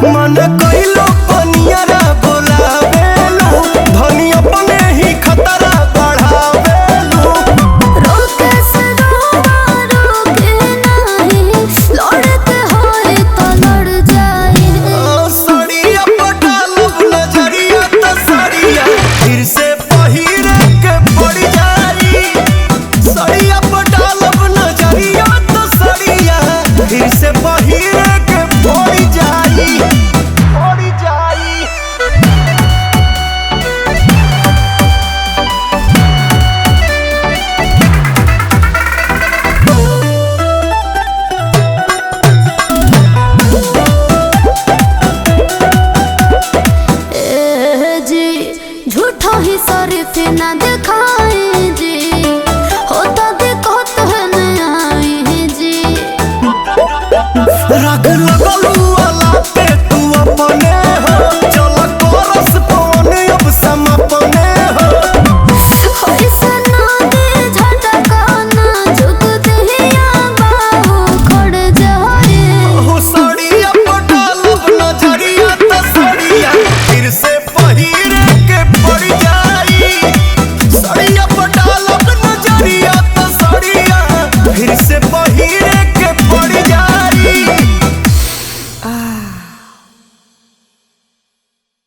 मन कइलो पनियरा बोलावेलू धनी अपने ही खतरा बढ़ावेलू। रोके से रोके नहीं लड़ते होए तो लड़ जाए। सड़िया पटालब नजरिया तो सड़िया फिर से पहिरे के पड़ जाई। सड़िया पटालब नजरिया तो सड़िया फिर से पहिरे के पड़ जाई।